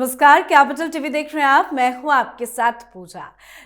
नमस्कार, capital TV देख रहे हैं आप। मैं हूं आपके साथ पूजा।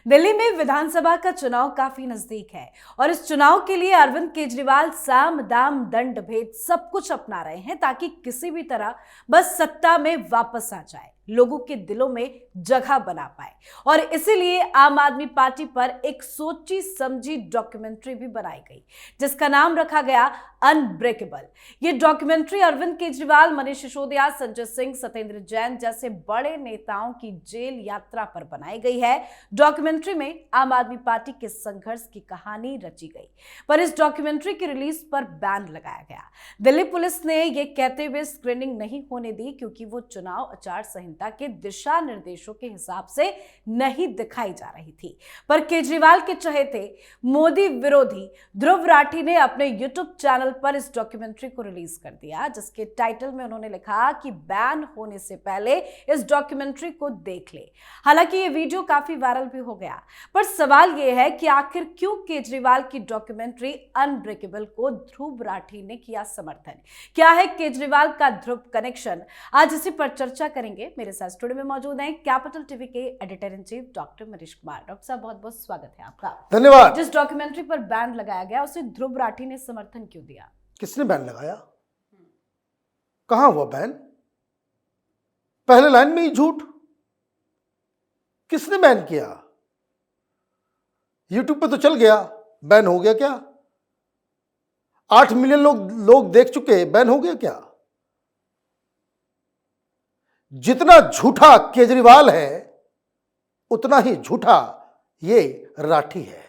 दिल्ली में विधानसभा का चुनाव काफी नजदीक है और इस चुनाव के लिए अरविंद केजरीवाल साम दाम दंड भेद सब कुछ अपना रहे हैं ताकि किसी भी तरह बस सत्ता में वापस आ जाए, लोगों के दिलों में जगह बना पाए। और इसीलिए आम आदमी पार्टी पर एक सोची समझी डॉक्यूमेंट्री भी बनाई गई जिसका नाम रखा गया अनब्रेकेबल। ये डॉक्यूमेंट्री अरविंद केजरीवाल, मनीष सिसोदिया, संजय सिंह, सत्येंद्र जैन जैसे बड़े नेताओं की जेल यात्रा पर बनाई गई है। डॉक्यूमेंट्री में आम आदमी पार्टी के संघर्ष की कहानी रची गई, पर इस डॉक्यूमेंट्री की रिलीज पर बैन लगाया गया। दिल्ली पुलिस ने यह कहते हुए स्क्रीनिंग नहीं होने दी क्योंकि वो चुनाव आचार संहिता के दिशा निर्देशों के हिसाब से नहीं दिखाई जा रही थी। पर केजरीवाल के चहेते मोदी विरोधी ध्रुव राठी ने अपने यूट्यूब चैनल पर इस डॉक्यूमेंट्री को रिलीज कर दिया, जिसके टाइटल में उन्होंने लिखा कि बैन होने से पहले इस डॉक्यूमेंट्री को देख ले। हालांकि ये वीडियो काफी वायरल भी हो गया, पर सवाल यह है कि आखिर क्यों केजरीवाल की डॉक्यूमेंट्री अनब्रेकेबल को ध्रुव राठी ने किया समर्थन? क्या है केजरीवाल का ध्रुव कनेक्शन? आज इसी पर चर्चा करेंगे। मेरे साथ स्टूडियो में मौजूद हैं कैपिटल टीवी के editor in chief doctor Manish Kumar. Doctor साहब, बहुत बहुत स्वागत है आपका। धन्यवाद। जिस डॉक्यूमेंट्री पर बैन लगाया गया उसे ध्रुव राठी ने समर्थन क्यों दिया? किसने बैन लगाया? कहां हुआ बैन? पहले लाइन में ही झूठ। किसने बैन किया? यूट्यूब पे तो चल गया, बैन हो गया क्या? 8 मिलियन लोग देख चुके, बैन हो गया क्या? जितना झूठा केजरीवाल है उतना ही झूठा ये राठी है।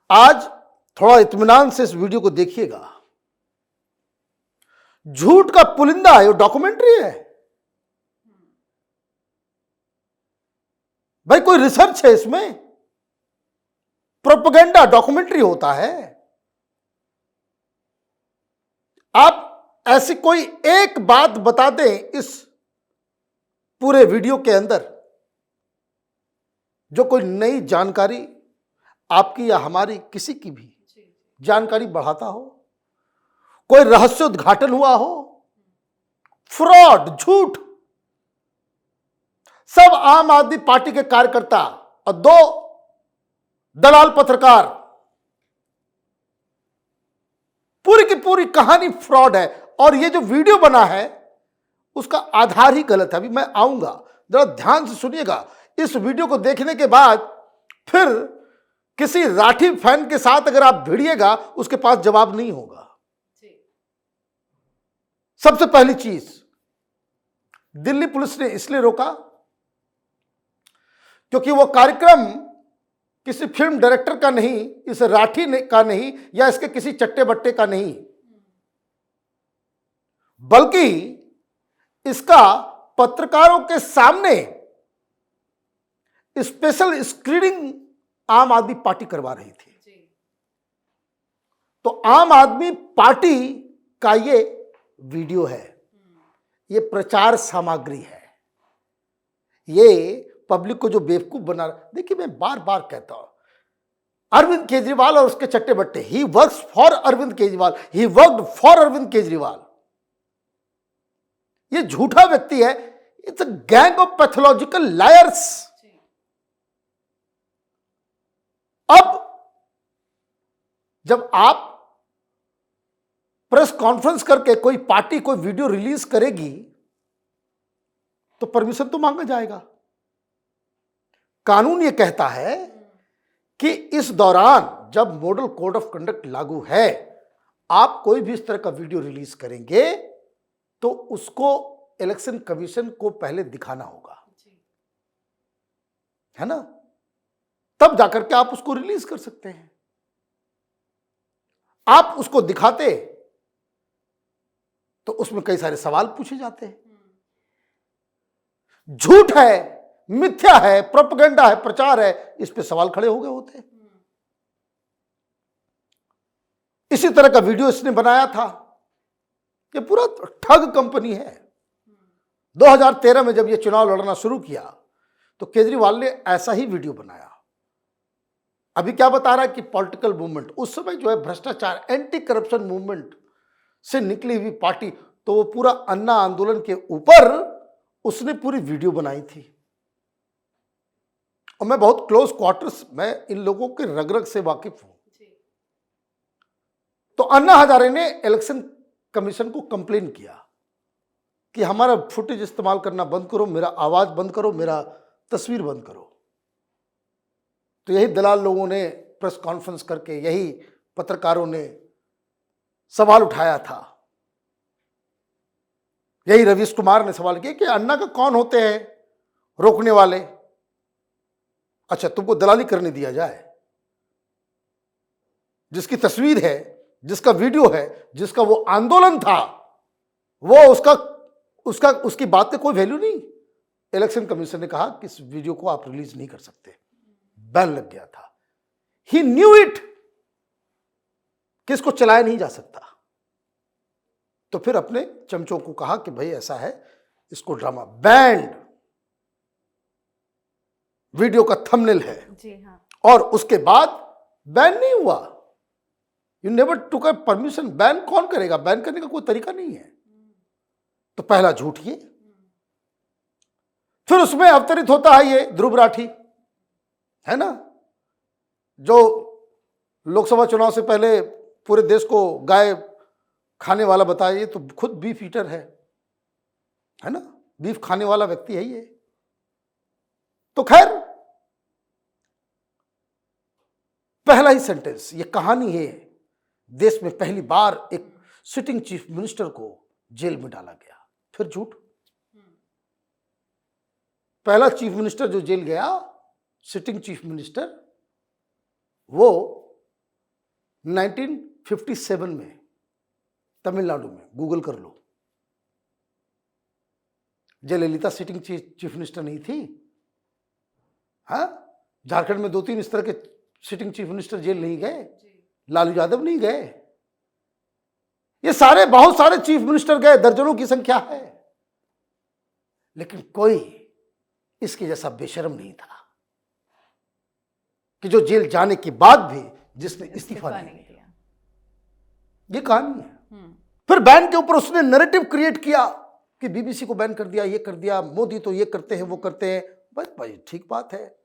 आज थोड़ा इत्मीनान से इस वीडियो को देखिएगा। झूठ का पुलिंदा ये डॉक्यूमेंट्री है। भाई कोई रिसर्च है इसमें? प्रोपेगेंडा डॉक्यूमेंट्री होता है। आप ऐसी कोई एक बात बता दें इस पूरे वीडियो के अंदर जो कोई नई जानकारी आपकी या हमारी किसी की भी जानकारी बढ़ाता हो, कोई रहस्य उद्घाटन हुआ हो। फ्रॉड, झूठ। सब आम आदमी पार्टी के कार्यकर्ता और 2 दलाल पत्रकार। पूरी की पूरी कहानी फ्रॉड है। और ये जो वीडियो बना है उसका आधार ही गलत है। अभी मैं आऊंगा, जरा ध्यान से सुनिएगा। इस वीडियो को देखने के बाद फिर किसी राठी फैन के साथ अगर आप भिड़िएगा उसके पास जवाब नहीं होगा। सबसे पहली चीज, दिल्ली पुलिस ने इसलिए रोका क्योंकि वो कार्यक्रम किसी फिल्म डायरेक्टर का नहीं, इस राठी का नहीं, या इसके किसी चट्टे बट्टे का नहीं, बल्कि इसका पत्रकारों के सामने स्पेशल स्क्रीनिंग आम आदमी पार्टी करवा रही थी। तो आम आदमी पार्टी का ये वीडियो है, ये प्रचार सामग्री है, ये पब्लिक को जो बेवकूफ बना। देखिए, मैं बार बार कहता हूं, अरविंद केजरीवाल और उसके चट्टे बट्टे, he works for Arvind Kejriwal, he worked for Arvind Kejriwal. ये झूठा व्यक्ति है। It's a gang of pathological liars. अब जब आप प्रेस कॉन्फ्रेंस करके कोई पार्टी कोई वीडियो रिलीज करेगी तो परमिशन तो मांगा जाएगा। कानून यह कहता है कि इस दौरान जब मॉडल कोड ऑफ कंडक्ट लागू है, आप कोई भी इस तरह का वीडियो रिलीज करेंगे तो उसको इलेक्शन कमीशन को पहले दिखाना होगा, है ना? तब जाकर के आप उसको रिलीज कर सकते हैं। आप उसको दिखाते तो उसमें कई सारे सवाल पूछे जाते हैं। झूठ है, मिथ्या है, प्रोपेगेंडा है, प्रचार है, इस पे सवाल खड़े हो गए होते हैं। इसी तरह का वीडियो इसने बनाया था। ये पूरा ठग कंपनी है। 2013 में जब ये चुनाव लड़ना शुरू किया तो केजरीवाल ने ऐसा ही वीडियो बनाया। अभी क्या बता रहा है कि पॉलिटिकल मूवमेंट, उस समय जो है भ्रष्टाचार, एंटी करप्शन मूवमेंट से निकली हुई पार्टी, तो वो पूरा अन्ना आंदोलन के ऊपर उसने पूरी वीडियो बनाई थी। और मैं बहुत क्लोज क्वार्टर्स में इन लोगों के रग रग से वाकिफ हूं। तो अन्ना हजारे ने इलेक्शन कमीशन को कंप्लेन किया कि हमारा फुटेज इस्तेमाल करना बंद करो, मेरा आवाज बंद करो, मेरा तस्वीर बंद करो। तो यही दलाल लोगों ने प्रेस कॉन्फ्रेंस करके, यही पत्रकारों ने सवाल उठाया था, यही रवीश कुमार ने सवाल किया कि अन्ना का कौन होते हैं रोकने वाले। अच्छा, तुमको दलाली करने दिया जाए, जिसकी तस्वीर है, जिसका वीडियो है, जिसका वो आंदोलन था, वो उसकी बात पे कोई वैल्यू नहीं। इलेक्शन कमीशन ने कहा कि इस वीडियो को आप रिलीज नहीं कर सकते, बैन लग गया था। ही न्यू इट कि इसको चलाया नहीं जा सकता। तो फिर अपने चमचों को कहा कि भाई ऐसा है, इसको ड्रामा बैंड वीडियो का थंबनेल है जी हाँ। और उसके बाद बैन नहीं हुआ। You never took a permission. Ban कौन करेगा? बैन करने का कोई तरीका नहीं है। तो पहला झूठ ये। फिर उसमें अवतरित होता है ये ध्रुव राठी, है ना, जो लोकसभा चुनाव से पहले पूरे देश को गाय खाने वाला बताया। ये तो खुद बीफ ईटर है ना, बीफ खाने वाला व्यक्ति है ये। तो खैर, पहला ही सेंटेंस, ये कहानी है, देश में पहली बार एक सिटिंग चीफ मिनिस्टर को जेल में डाला गया। फिर झूठ। पहला चीफ मिनिस्टर जो जेल गया, सिटिंग चीफ मिनिस्टर, वो 1957 में तमिलनाडु में, गूगल कर लो। जयललिता सिटिंग चीफ मिनिस्टर नहीं थी? हाँ, झारखंड में 2-3 इस तरह के सिटिंग चीफ मिनिस्टर जेल नहीं गए? लालू यादव नहीं गए? ये सारे, बहुत सारे चीफ मिनिस्टर गए, दर्जनों की संख्या है, लेकिन कोई इसके जैसा बेशर्म नहीं था कि जो जेल जाने के बाद भी जिसने इस्तीफा नहीं दिया। ये कहानी है। फिर बैन के ऊपर उसने नैरेटिव क्रिएट किया कि बीबीसी को बैन कर दिया, ये कर दिया, मोदी तो ये करते हैं, वो करते हैं। बस भाई, ठीक बात है।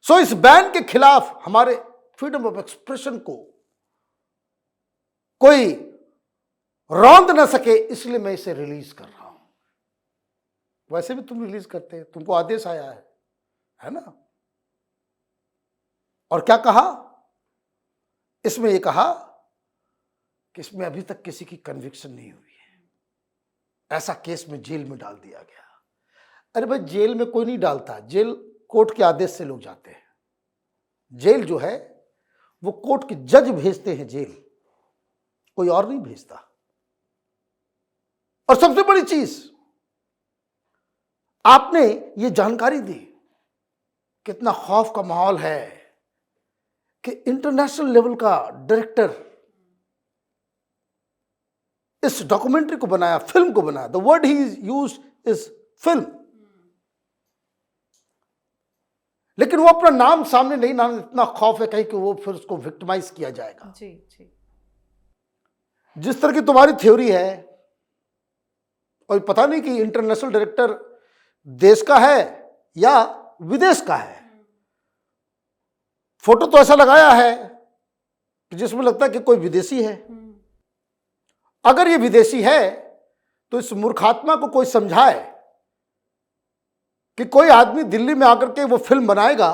सो इस बैन के खिलाफ हमारे फ्रीडम ऑफ एक्सप्रेशन को कोई रौंद ना सके, इसलिए मैं इसे रिलीज कर रहा हूं। वैसे भी तुम रिलीज करते हैं, तुमको आदेश आया है ना। और क्या कहा इसमें? ये कहा कि इसमें अभी तक किसी की कन्विक्शन नहीं हुई है, ऐसा केस में जेल में डाल दिया गया। अरे भाई, जेल में कोई नहीं डालता, जेल कोर्ट के आदेश से लोग जाते हैं। जेल जो है वो कोर्ट के जज भेजते हैं जेल, कोई और नहीं भेजता। और सबसे बड़ी चीज, आपने ये जानकारी दी, कितना खौफ का माहौल है कि इंटरनेशनल लेवल का डायरेक्टर इस डॉक्यूमेंट्री को बनाया, फिल्म को बनाया। The word he used is film. लेकिन वो अपना नाम सामने नहीं लाने, इतना खौफ है कहीं कि वो फिर उसको विक्टिमाइज किया जाएगा। जी जी। जिस तरह की तुम्हारी थ्योरी है, और पता नहीं कि इंटरनेशनल डायरेक्टर देश का है या विदेश का है। फोटो तो ऐसा लगाया है कि जिसमें लगता है कि कोई विदेशी है। अगर ये विदेशी है तो इस मूर्खात्मा को कोई समझाए कि कोई आदमी दिल्ली में आकर के वो फिल्म बनाएगा,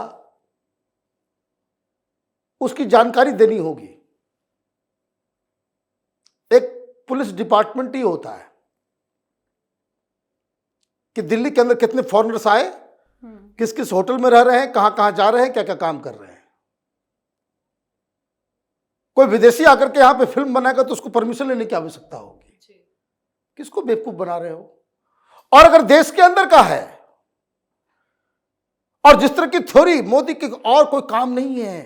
उसकी जानकारी देनी होगी। एक पुलिस डिपार्टमेंट ही होता है कि दिल्ली के अंदर कितने फॉरेनर्स आए, किस किस होटल में रह रहे हैं, कहां कहां जा रहे हैं, क्या क्या काम कर रहे हैं। कोई विदेशी आकर के यहां पे फिल्म बनाएगा तो उसको परमिशन लेने की आवश्यकता होगी। किसको बेवकूफ बना रहे हो? और अगर देश के अंदर का है, और जिस तरह की थ्योरी मोदी की, और कोई काम नहीं है,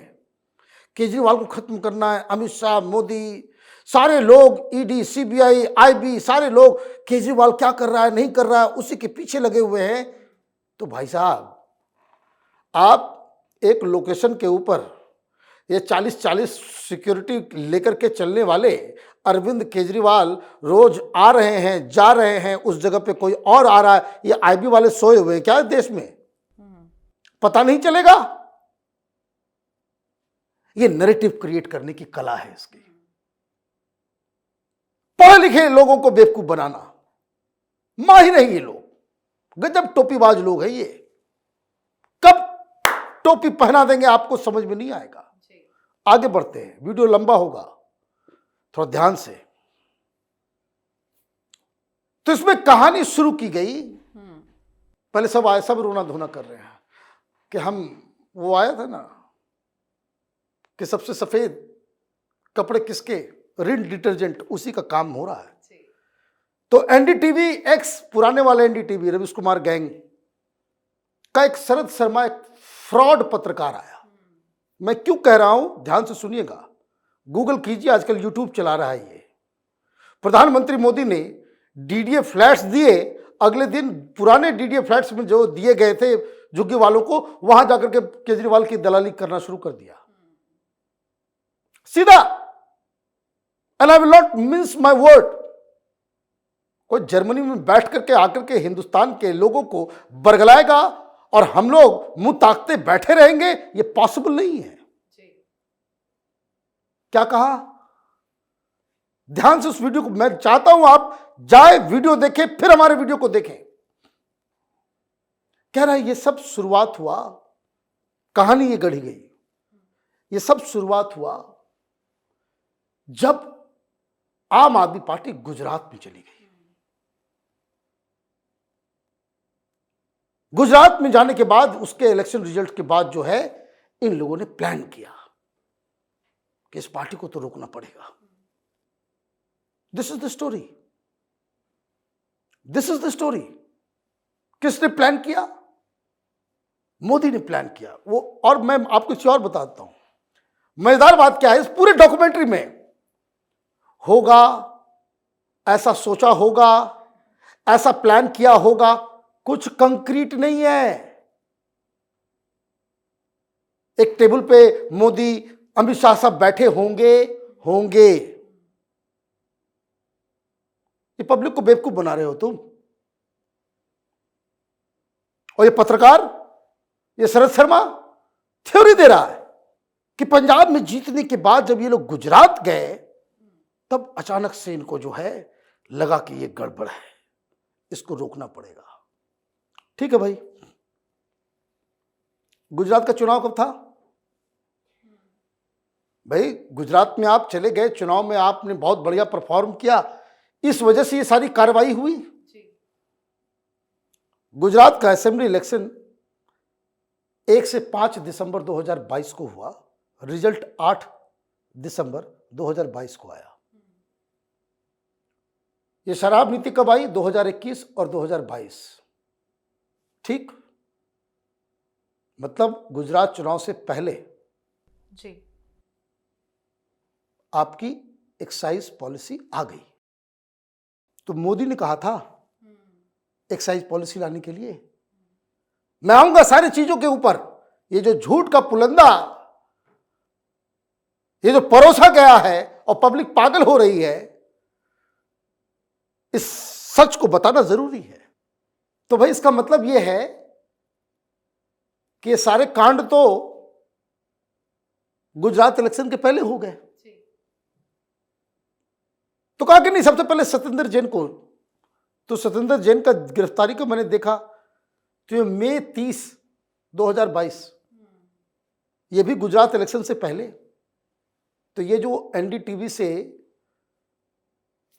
केजरीवाल को खत्म करना है, अमित शाह, मोदी, सारे लोग, ईडी, सीबीआई, आईबी, सारे लोग केजरीवाल क्या कर रहा है, नहीं कर रहा है, उसी के पीछे लगे हुए हैं। तो भाई साहब, आप एक लोकेशन के ऊपर ये 40-40 सिक्योरिटी लेकर के चलने वाले अरविंद केजरीवाल रोज आ रहे हैं, जा रहे हैं, उस जगह पे कोई और आ रहा है। ये आईबी वाले सोए हुए हैं क्या देश में? पता नहीं चलेगा। ये नैरेटिव क्रिएट करने की कला है इसकी। पढ़े लिखे लोगों को बेवकूफ बनाना, माहिर है ये लोग, गजब टोपीबाज लोग हैं ये। कब टोपी पहना देंगे आपको समझ में नहीं आएगा। आगे बढ़ते हैं, वीडियो लंबा होगा, थोड़ा ध्यान से। तो इसमें कहानी शुरू की गई। पहले सब आए, सब रोना धोना कर रहे हैं कि हम, वो आया था ना कि सबसे सफेद कपड़े किसके, रिन डिटर्जेंट, उसी का काम हो रहा है। तो एनडीटीवी एक्स, पुराने वाले एनडीटीवी, रवीश कुमार गैंग का एक शरद शर्मा, एक फ्रॉड पत्रकार आया। मैं क्यों कह रहा हूं, ध्यान से सुनिएगा, गूगल कीजिए, आजकल यूट्यूब चला रहा है ये। प्रधानमंत्री मोदी ने डीडीए फ्लैट्स दिए, अगले दिन पुराने डीडीए फ्लैट्स में जो दिए गए थे झुग्गी वालों को, वहां जाकर के केजरीवाल की दलाली करना शुरू कर दिया सीधा। And I will not miss my word. कोई जर्मनी में बैठ करके आकर के हिंदुस्तान के लोगों को बरगलाएगा और हम लोग मुंह ताकते बैठे रहेंगे, ये पॉसिबल नहीं है। क्या कहा? ध्यान से उस वीडियो को, मैं चाहता हूं आप जाए, वीडियो देखें, फिर हमारे वीडियो को देखें। कह रहा है ये सब शुरुआत हुआ, कहानी ये गढ़ी गई, ये सब शुरुआत हुआ जब आम आदमी पार्टी गुजरात में चली गई। गुजरात में जाने के बाद, उसके इलेक्शन रिजल्ट के बाद जो है, इन लोगों ने प्लान किया कि इस पार्टी को तो रोकना पड़ेगा। This is the story, this is the story. किसने प्लान किया? मोदी ने प्लान किया वो। और मैं आपको कुछ और बताता हूं। मजेदार बात क्या है, इस पूरे डॉक्यूमेंट्री में होगा, ऐसा सोचा होगा, ऐसा प्लान किया होगा, कुछ कंक्रीट नहीं है। एक टेबल पे मोदी, अमित शाह साहब बैठे होंगे। ये पब्लिक को बेवकूफ बना रहे हो तुम। और ये पत्रकार, ये शरद शर्मा थ्योरी दे रहा है कि पंजाब में जीतने के बाद जब ये लोग गुजरात गए, तब अचानक से इनको जो है लगा कि ये गड़बड़ है, इसको रोकना पड़ेगा। ठीक है भाई, गुजरात का चुनाव कब था भाई? गुजरात में आप चले गए, चुनाव में आपने बहुत बढ़िया परफॉर्म किया, इस वजह से ये सारी कार्रवाई हुई। गुजरात का असेंबली इलेक्शन 1 से 5 दिसंबर 2022 को हुआ, रिजल्ट 8 दिसंबर 2022 को आया। ये शराब नीति कब आई? 2021 और 2022। ठीक, मतलब गुजरात चुनाव से पहले जी आपकी एक्साइज पॉलिसी आ गई। तो मोदी ने कहा था एक्साइज पॉलिसी लाने के लिए, मैं आऊंगा सारी चीजों के ऊपर। ये जो झूठ का पुलंदा, ये जो परोसा गया है और पब्लिक पागल हो रही है, इस सच को बताना जरूरी है। तो भाई इसका मतलब यह है कि ये सारे कांड तो गुजरात इलेक्शन के पहले हो गए। तो कहा कि नहीं, सबसे पहले सत्येंद्र जैन को, तो सत्येंद्र जैन का गिरफ्तारी को मैंने देखा तो ये मई 30, 2022, ये भी गुजरात इलेक्शन से पहले। तो ये जो एनडीटीवी से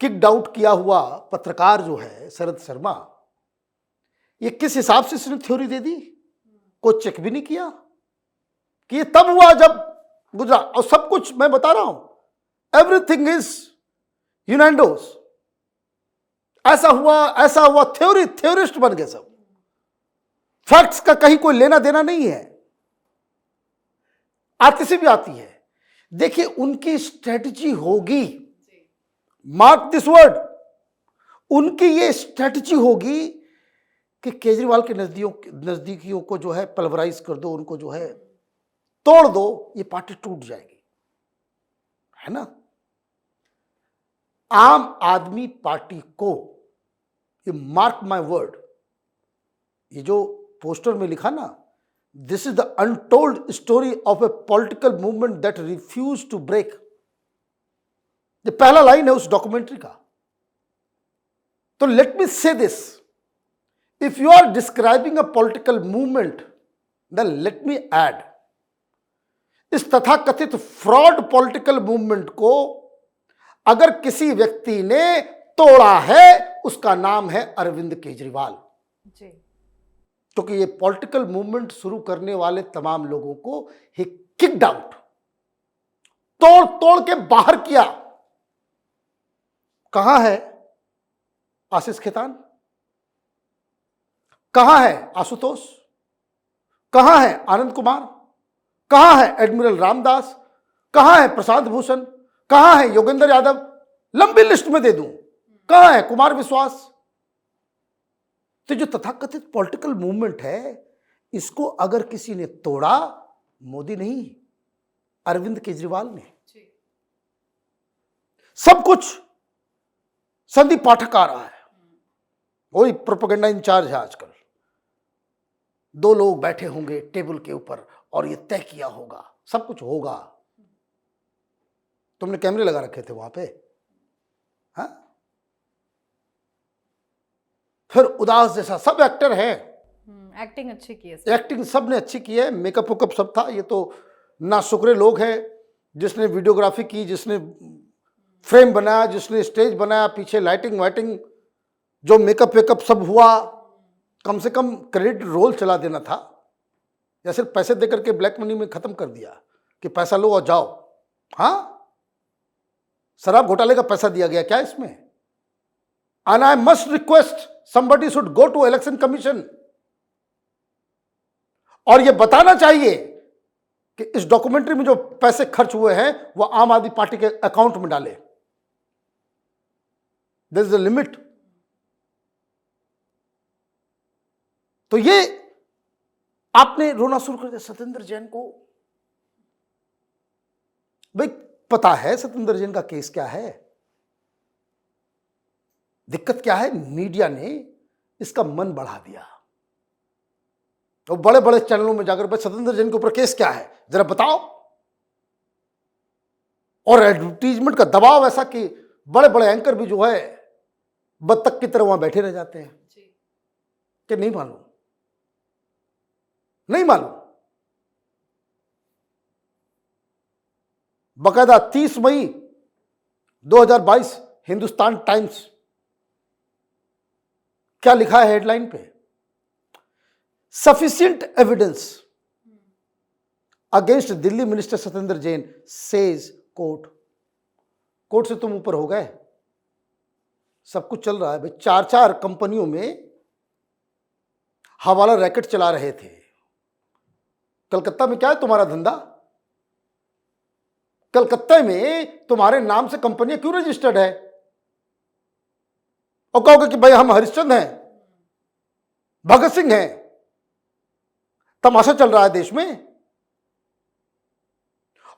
किक्ड आउट किया हुआ पत्रकार जो है शरद शर्मा, ये किस हिसाब से इसने थ्योरी दे दी? कोई चेक भी नहीं किया कि ये तब हुआ जब गुजरात, और सब कुछ मैं बता रहा हूं, एवरीथिंग इज यूनाइडोस, ऐसा हुआ, थ्योरिस्ट बन गए सब। फैक्ट्स का कहीं कोई लेना देना नहीं है। आरटीसी भी आती है। देखिए उनकी स्ट्रेटजी होगी, मार्क दिस वर्ड, उनकी ये स्ट्रेटजी होगी कि केजरीवाल के नजदीकियों को जो है पल्वराइज कर दो, उनको जो है तोड़ दो, ये पार्टी टूट जाएगी, है ना। आम आदमी पार्टी को, ये मार्क माय वर्ड, ये जो पोस्टर में लिखा ना, this is the untold story of a political movement that refuse to break, ये पहला लाइन है उस डॉक्यूमेंट्री का। तो let me say this, if you are describing a political movement, then let me add, इस तथाकथित फ्रॉड पॉलिटिकल मूवमेंट को अगर किसी व्यक्ति ने तोड़ा है, उसका नाम है अरविंद केजरीवाल जी। क्योंकि ये पॉलिटिकल मूवमेंट शुरू करने वाले तमाम लोगों को ही किक्ड आउट, तोड़ तोड़ के बाहर किया। कहां है आशीष खेतान, कहां है आशुतोष, कहां है आनंद कुमार, कहां है एडमिरल रामदास, कहां है प्रशांत भूषण, कहां है योगेंद्र यादव, लंबी लिस्ट में दे दूं, कहां है कुमार विश्वास। तो जो तथाकथित पॉलिटिकल मूवमेंट है, इसको अगर किसी ने तोड़ा, मोदी नहीं, अरविंद केजरीवाल ने। सब कुछ संदीप पाठक आ रहा है, वही प्रोपेगेंडा इंचार्ज है आजकल। दो लोग बैठे होंगे टेबल के ऊपर और ये तय किया होगा, सब कुछ होगा। तुमने कैमरे लगा रखे थे वहां पे, हाँ? फिर उदास जैसा, सब एक्टर हैं, एक्टिंग अच्छी की है, एक्टिंग सब ने अच्छी की है, मेकअप वेकअप सब था। ये तो ना शुक्रे लोग हैं, जिसने वीडियोग्राफी की, जिसने फ्रेम बनाया, जिसने स्टेज बनाया, पीछे लाइटिंग वाइटिंग, जो मेकअप वेकअप सब हुआ। कम से कम क्रेडिट रोल चला देना था, या सिर्फ पैसे देकर के ब्लैक मनी में खत्म कर दिया कि पैसा लो और जाओ। हाँ, शराब घोटाले का पैसा दिया गया क्या इसमें? And I must request somebody should go to election commission और यह बताना चाहिए कि इस डॉक्यूमेंट्री में जो पैसे खर्च हुए हैं वो आम आदमी पार्टी के अकाउंट में डाले। There is a limit. तो ये आपने रोना शुरू कर दिया सत्येंद्र जैन को। भाई पता है सत्येंद्र जैन का केस क्या है, दिक्कत क्या है? मीडिया ने इसका मन बढ़ा दिया, तो बड़े बड़े चैनलों में जाकर भाई सत्येंद्र जैन के ऊपर केस क्या है जरा बताओ, और एडवर्टीजमेंट का दबाव ऐसा कि बड़े बड़े एंकर भी जो है बत्तख की तरह वहां बैठे रह जाते हैं कि नहीं मालूम, नहीं मालूम। बकायदा 30 मई 2022 हिंदुस्तान टाइम्स क्या लिखा है हेडलाइन पे? Sufficient evidence against Delhi minister Satyendra Jain says court. Court से तुम ऊपर हो गए, सब कुछ चल रहा है भाई। 4 कंपनियों में हवाला रैकेट चला रहे थे। कलकत्ता में क्या है तुम्हारा धंधा? कलकत्ता में तुम्हारे नाम से कंपनियां क्यों रजिस्टर्ड है? और कहोगे कि भाई हम हरिश्चंद्र हैं, भगत सिंह हैं, तमाशा चल रहा है देश में।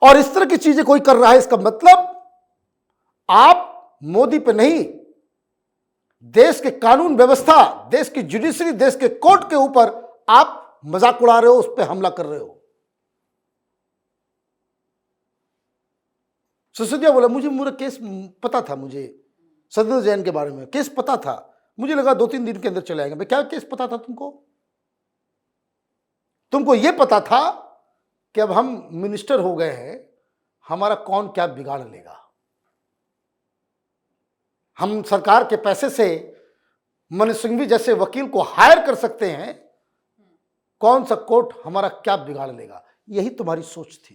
और इस तरह की चीजें कोई कर रहा है, इसका मतलब आप मोदी पे नहीं, देश के कानून व्यवस्था, देश की जुडिशरी, देश के कोर्ट के ऊपर आप मजाक उड़ा रहे हो, उस पर हमला कर रहे हो। सिसोदिया बोला मुझे पूरा केस पता था, मुझे सत्येंद्र जैन के बारे में केस पता था, मुझे लगा 2-3 दिन के अंदर चले आएंगे। भाई क्या केस पता था तुमको? तुमको यह पता था कि अब हम मिनिस्टर हो गए हैं, हमारा कौन क्या बिगाड़ लेगा। हम सरकार के पैसे से मनीष सिंघवी जैसे वकील को हायर कर सकते हैं, कौन सा कोर्ट हमारा क्या बिगाड़ लेगा। यही तुम्हारी सोच थी,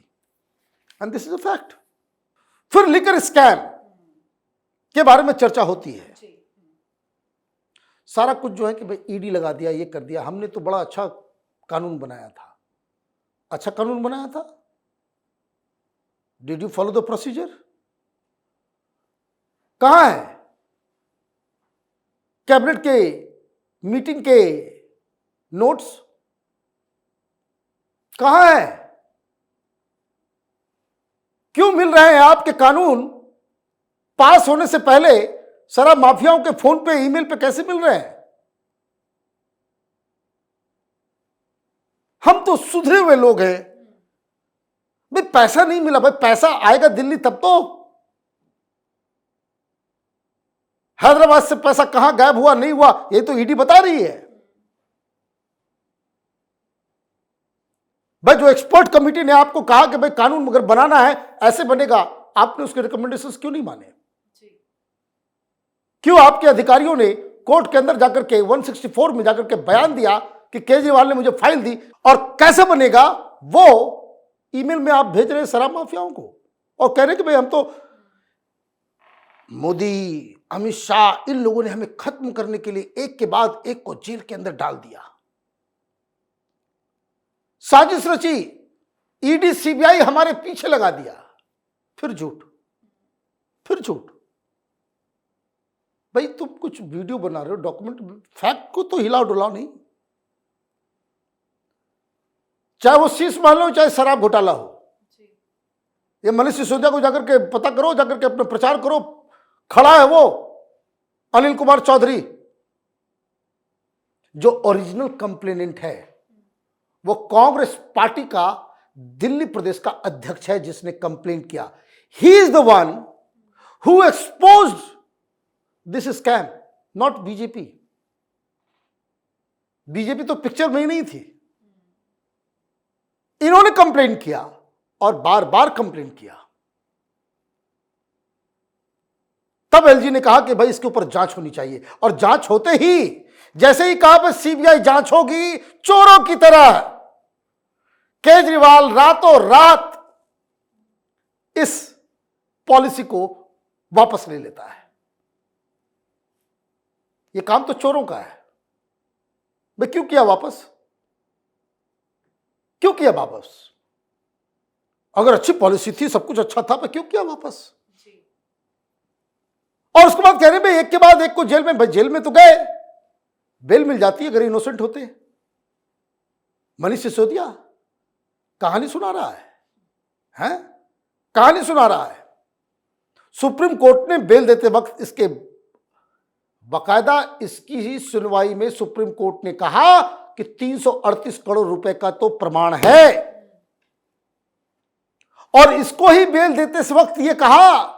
and this is a fact. फिर लिकर स्कैम के बारे में चर्चा होती है। सारा कुछ जो है कि भाई ईडी लगा दिया, ये कर दिया। हमने तो बड़ा अच्छा कानून बनाया था। अच्छा कानून बनाया था? Did you follow the procedure? कहां है कैबिनेट के मीटिंग के नोट्स? कहां है क्यों मिल रहे हैं आपके कानून पास होने से पहले शराब माफियाओं के फोन पे, ईमेल पे कैसे मिल रहे हैं? हम तो सुधरे हुए लोग हैं भाई, पैसा नहीं मिला भाई, पैसा आएगा दिल्ली तब तो। हैदराबाद से पैसा कहां गायब हुआ नहीं हुआ ये तो ईडी बता रही है भाई। जो एक्सपर्ट कमेटी ने आपको कहा कि भाई कानून अगर बनाना है ऐसे बनेगा, आपने उसके रिकमेंडेशंस क्यों नहीं माने? क्यों आपके अधिकारियों ने कोर्ट के अंदर जाकर के 164 में जाकर के बयान दिया कि केजरीवाल ने मुझे फाइल दी? और कैसे बनेगा? वो ईमेल में आप भेज रहे हैं शराब माफियाओं को और कह रहे कि भाई हम तो, मोदी, अमित शाह, इन लोगों ने हमें खत्म करने के लिए एक के बाद एक को जेल के अंदर डाल दिया, साजिश रची, ईडी सीबीआई हमारे पीछे लगा दिया। फिर झूठ, फिर झूठ। भाई तुम कुछ वीडियो बना रहे हो, डॉक्यूमेंट, फैक्ट को तो हिलाओ डुलाओ नहीं। चाहे वो शीश महल हो, चाहे शराब घोटाला हो, ये मनीष सिसोदिया को जाकर के पता करो, जाकर के अपना प्रचार करो। खड़ा है वो अनिल कुमार चौधरी, जो ओरिजिनल कंप्लेनेंट है, वो कांग्रेस पार्टी का दिल्ली प्रदेश का अध्यक्ष है जिसने कंप्लेंट किया। He is the one who exposed this scam, not BJP. BJP तो पिक्चर में ही नहीं थी। इन्होंने कंप्लेंट किया और बार बार कंप्लेंट किया। तब एलजी ने कहा कि भाई इसके ऊपर जांच होनी चाहिए, और जांच होते ही, जैसे ही कहा भाई सीबीआई जांच होगी, चोरों की तरह केजरीवाल रातों रात इस पॉलिसी को वापस ले लेता है। यह काम तो चोरों का है भाई। क्यों किया वापस? क्यों किया वापस? अगर अच्छी पॉलिसी थी, सब कुछ अच्छा था, क्यों किया वापस? और उसके बाद कह रहे भाई एक के बाद एक को जेल में, भाई जेल में तो गए, बेल मिल जाती है अगर इनोसेंट होते। मनीष सिसोदिया कहानी सुना रहा है? कहानी सुना रहा है। सुप्रीम कोर्ट ने बेल देते वक्त इसके बाकायदा इसकी ही सुनवाई में सुप्रीम कोर्ट ने कहा कि 338 करोड़ रुपए का तो प्रमाण है, और इसको ही बेल देते इस वक्त यह कहा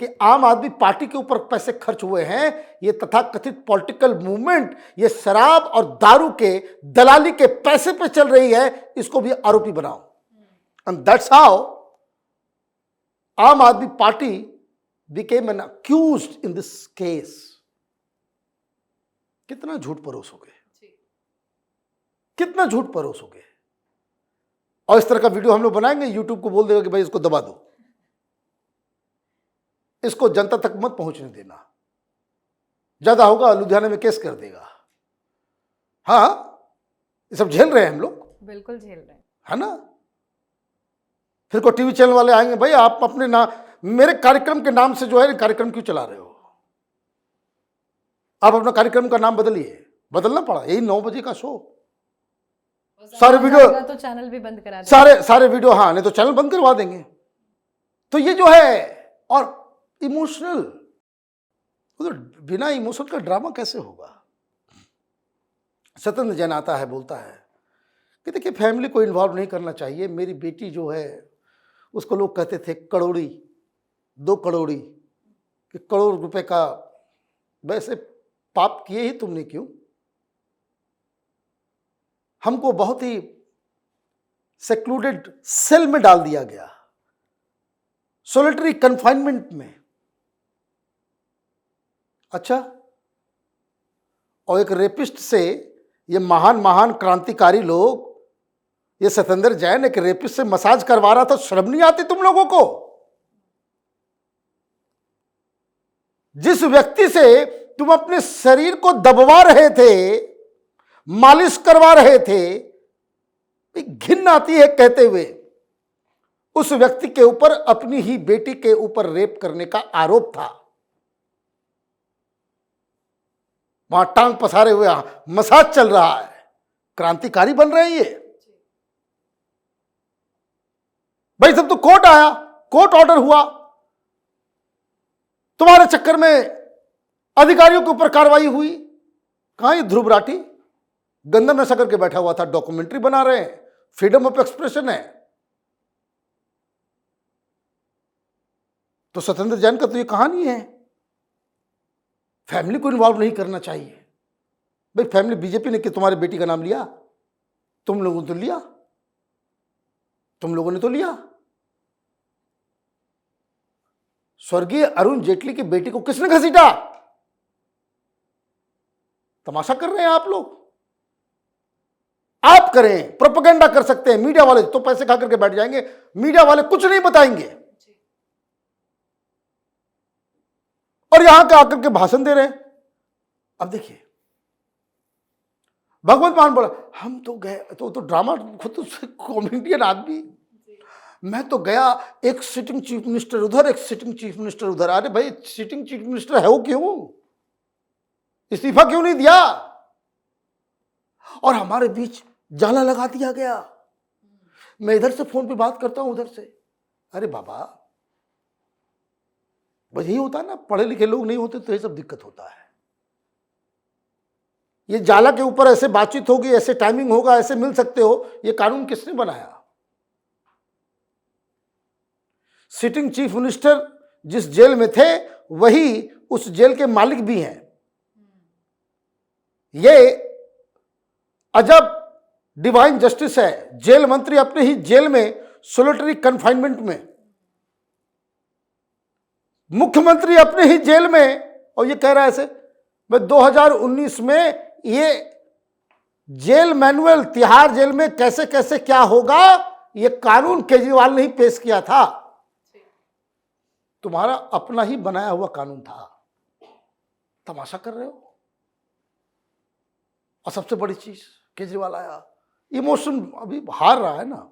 कि आम आदमी पार्टी के ऊपर पैसे खर्च हुए हैं, ये तथाकथित पॉलिटिकल मूवमेंट, ये शराब और दारू के दलाली के पैसे पे चल रही है, इसको भी आरोपी बनाओ। एंड दैट्स हाउ आम आदमी party became an accused in this case. कितना झूठ परोसोगे, कितना झूठ परोसोगे? और इस तरह का वीडियो हम लोग बनाएंगे, यूट्यूब को बोल देगा कि भाई इसको दबा दो, इसको जनता तक मत पहुंचने देना, ज्यादा होगा लुधियाना में केस कर देगा। हाँ, ये सब झेल रहे हैं हम लोग, बिल्कुल झेल रहे हैं, है ना। फिर को टीवी चैनल वाले आएंगे, भाई आप अपने नाम, मेरे कार्यक्रम के नाम से जो है कार्यक्रम क्यों चला रहे हो? आप अपना कार्यक्रम का नाम बदलिए। बदलना पड़ा, यही 9 बजे का शो, सारे वीडियो तो चैनल भी बंद करा देंगे। सारे वीडियो, हाँ, नहीं तो चैनल बंद करवा देंगे। तो ये जो है, और इमोशनल, तो बिना इमोशन का ड्रामा कैसे होगा? सत्येंद्र जैन आता है, बोलता है कि देखिए फैमिली को इन्वॉल्व नहीं करना चाहिए। मेरी बेटी जो है उसको लोग कहते थे करोड़ी, 2 करोड़ी, कि करोड़ रुपए का, वैसे पाप किए ही तुमने क्यों? हमको बहुत ही सेक्लूडेड सेल में डाल दिया गया, सोलिटरी कन्फाइनमेंट में। अच्छा, और एक रेपिस्ट से, ये महान महान क्रांतिकारी लोग, ये सत्येंद्र जैन एक रेपिस्ट से मसाज करवा रहा था, शर्म नहीं आती तुम लोगों को? जिस व्यक्ति से तुम अपने शरीर को दबवा रहे थे, मालिश करवा रहे थे, घिन आती है कहते हुए। उस व्यक्ति के ऊपर, अपनी ही बेटी के ऊपर रेप करने का आरोप था। वहां टांग पसारे हुए मसाज चल रहा है, क्रांतिकारी बन रहे हैं ये। भाई सब तो कोर्ट आया, कोर्ट ऑर्डर हुआ, तुम्हारे चक्कर में अधिकारियों के ऊपर कार्रवाई हुई। कहां ये ध्रुव राठी गंदा नशा करके बैठा हुआ था, डॉक्यूमेंट्री बना रहे हैं, फ्रीडम ऑफ एक्सप्रेशन है। तो सत्येंद्र जैन का तो ये कहानी है। फैमिली को इन्वॉल्व नहीं करना चाहिए। भाई फैमिली, बीजेपी ने कि तुम्हारी बेटी का नाम लिया? तुम लोगों ने तो लिया, तुम लोगों ने तो लिया। स्वर्गीय अरुण जेटली की बेटी को किसने घसीटा? तमाशा कर रहे हैं आप लोग। आप करें, प्रोपेगेंडा कर सकते हैं, मीडिया वाले तो पैसे खा करके बैठ जाएंगे, मीडिया वाले कुछ नहीं बताएंगे और यहां के आकर के भाषण दे रहे हैं। अब देखिए, भगवंत मान बोला हम तो गए, तो ड्रामा, खुद तो कॉमेडियन आदमी, मैं तो गया, एक सिटिंग चीफ मिनिस्टर उधर, एक सिटिंग चीफ मिनिस्टर उधर। अरे भाई सिटिंग चीफ मिनिस्टर है वो क्यों? इस्तीफा क्यों नहीं दिया? और हमारे बीच जाला लगा दिया गया। मैं इधर से फोन पे बात करता हूं, उधर से। अरे बाबा, बस यही होता है ना, पढ़े लिखे लोग नहीं होते तो ये सब दिक्कत होता है। ये जाला के ऊपर ऐसे बातचीत होगी, ऐसे टाइमिंग होगा, ऐसे मिल सकते हो, ये कानून किसने बनाया? सिटिंग चीफ मिनिस्टर जिस जेल में थे वही उस जेल के मालिक भी हैं। ये अजब डिवाइन जस्टिस है। जेल मंत्री अपने ही जेल में सोलिटरी कन्फाइनमेंट में, मुख्यमंत्री अपने ही जेल में, और ये कह रहा है ऐसे। मैं 2019 में ये जेल मैनुअल तिहाड़ जेल में कैसे कैसे क्या होगा, ये कानून केजरीवाल ने ही पेश किया था। तुम्हारा अपना ही बनाया हुआ कानून था। तमाशा कर रहे हो। और सबसे बड़ी चीज, केजरीवाल आया, इमोशन अभी हार रहा है ना,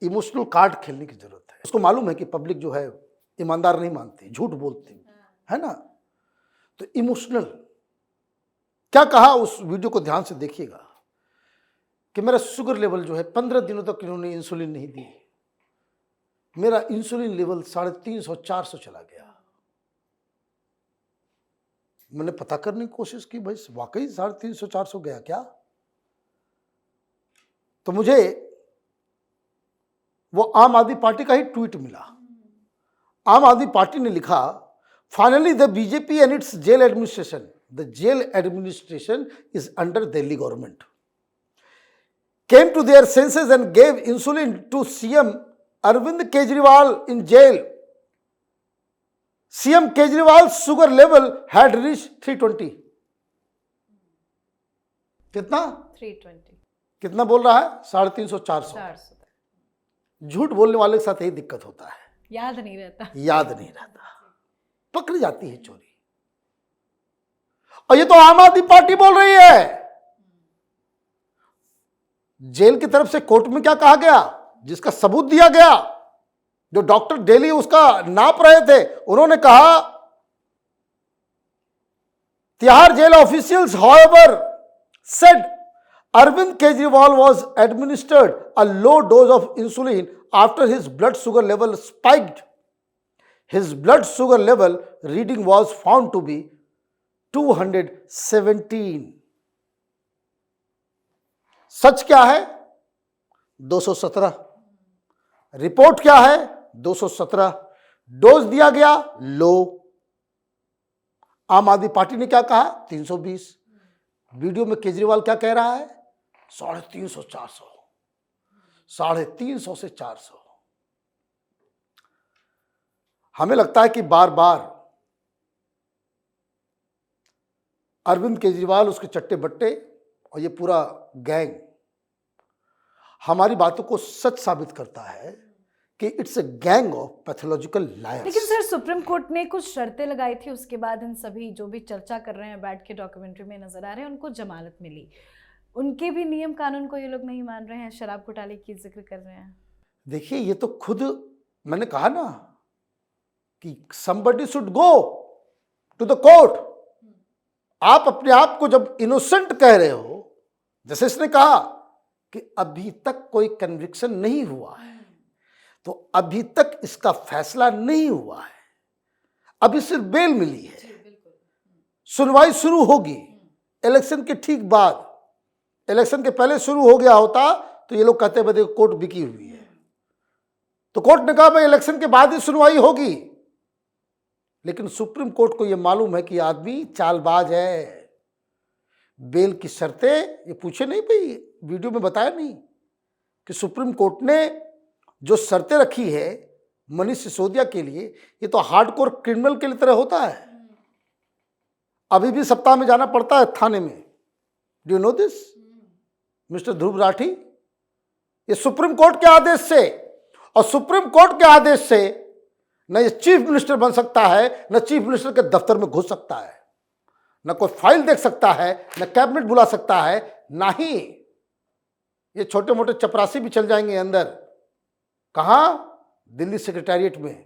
इमोशनल कार्ड खेलने की जरूरत है। उसको मालूम है कि पब्लिक जो है ईमानदार नहीं मानती, झूठ बोलती है ना, तो इमोशनल क्या कहा उस वीडियो को ध्यान से देखिएगा कि मेरा शुगर लेवल जो है 15 दिनों तक इन्होंने इंसुलिन नहीं दी, मेरा इंसुलिन लेवल 350 400 चला गया। मैंने पता करने की कोशिश की, भाई वाकई 350 400 गया क्या? तो मुझे वो आम आदमी पार्टी का ही ट्वीट मिला। आम आदमी पार्टी ने लिखा, finally the BJP and its jail administration, the jail administration is under Delhi government, came to their senses and gave insulin to CM Arvind Kejriwal in jail. CM Kejriwal's sugar level had reached 320. कितना? 320। कितना बोल रहा है? 350 400। झूठ बोलने वाले के साथ यही दिक्कत होता है, याद नहीं रहता, याद नहीं रहता, पकड़ी जाती है चोरी। और ये तो आम आदमी पार्टी बोल रही है। जेल की तरफ से कोर्ट में क्या कहा गया, जिसका सबूत दिया गया, जो डॉक्टर डेली उसका नाप रहे थे, उन्होंने कहा Tihar jail officials however said Arvind Kejriwal was administered a low dose of insulin after his blood sugar level spiked. His blood sugar level reading was found to be 217. सच क्या है? 217। रिपोर्ट क्या है? 217। डोज दिया गया लो। आम आदमी पार्टी ने क्या कहा? 320। वीडियो में केजरीवाल क्या कह रहा है? 350 400, 350 से 400। हमें लगता है कि बार बार अरविंद केजरीवाल, उसके चट्टे बट्टे और ये पूरा गैंग हमारी बातों को सच साबित करता है कि it's a gang of pathological lawyers. लेकिन सर, सुप्रीम कोर्ट ने कुछ शर्तें लगाई थी, उसके बाद इन सभी जो भी चर्चा कर रहे हैं बैठ के डॉक्यूमेंट्री में नजर आ रहे हैं, उनको जमानत मिली। उनके भी नियम कानून को ये लोग नहीं मान रहे हैं, शराब घोटाले की जिक्र कर रहे हैं। देखिए, ये तो खुद मैंने कहा ना कि somebody should go to the court। आप अपने आप को जब इनोसेंट कह रहे हो, जैसे इसने कहा कि अभी तक कोई कन्विक्शन नहीं हुआ है, तो अभी तक इसका फैसला नहीं हुआ है, अभी सिर्फ बेल मिली है। सुनवाई शुरू होगी इलेक्शन के ठीक बाद। इलेक्शन के पहले शुरू हो गया होता तो ये लोग कहते हैं देखो कोर्ट बिकी हुई है, तो कोर्ट ने कहा भाई इलेक्शन के बाद ही सुनवाई होगी। लेकिन सुप्रीम कोर्ट को यह मालूम है कि आदमी चालबाज है। बेल की शर्तें ये पूछे नहीं भाई, वीडियो में बताया नहीं कि सुप्रीम कोर्ट ने जो शर्तें रखी है मनीष सिसोदिया के लिए, ये तो हार्डकोर क्रिमिनल के लिए तरह होता है। अभी भी सप्ताह में जाना पड़ता है थाने में। Do you know this mister Dhruv Rathee? ये सुप्रीम कोर्ट के आदेश से, और सुप्रीम कोर्ट के आदेश से न ये चीफ मिनिस्टर बन सकता है, न चीफ मिनिस्टर के दफ्तर में घुस सकता है, न कोई फाइल देख सकता है, न कैबिनेट बुला सकता है, ना ही ये छोटे मोटे चपरासी भी चल जाएंगे अंदर। कहां? दिल्ली सेक्रेटेरिएट में।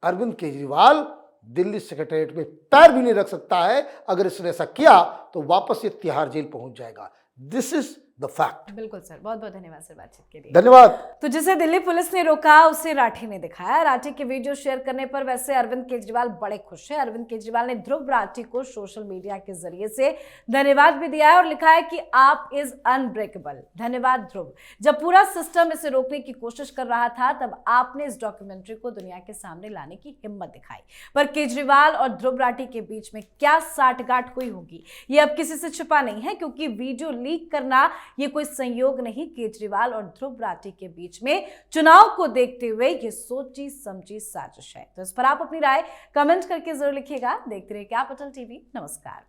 अरविंद केजरीवाल दिल्ली सेक्रेटेरिएट में पैर भी नहीं रख सकता है। अगर इसने ऐसा किया तो वापस ये तिहाड़ जेल पहुंच जाएगा। This is the fact. बिल्कुल सर, बहुत बहुत धन्यवाद सर बातचीत के लिए। धन्यवाद। तो जिसे दिल्ली पुलिस ने रोका उसे राठी ने दिखाया। राठी के वीडियो शेयर करने पर वैसे अरविंद केजरीवाल बड़े खुश हैं। अरविंद केजरीवाल ने ध्रुव राठी को सोशल मीडिया के जरिए से धन्यवाद भी दिया है और लिखा है कि आप इज अनब्रेकेबल। धन्यवाद ध्रुव। जब पूरा सिस्टम इसे रोकने की कोशिश कर रहा था तब आपने इस डॉक्यूमेंट्री को दुनिया के सामने लाने की हिम्मत दिखाई। पर केजरीवाल और ध्रुव राठी के बीच में क्या साठगांठ हुई होगी ये अब किसी से छिपा नहीं है, क्योंकि वीडियो लीक करना ये कोई संयोग नहीं, केजरीवाल और ध्रुव राठी के बीच में चुनाव को देखते हुए ये सोची समझी साजिश है। तो इस पर आप अपनी राय कमेंट करके जरूर लिखिएगा। देखते रहिए कैपिटल टीवी। नमस्कार।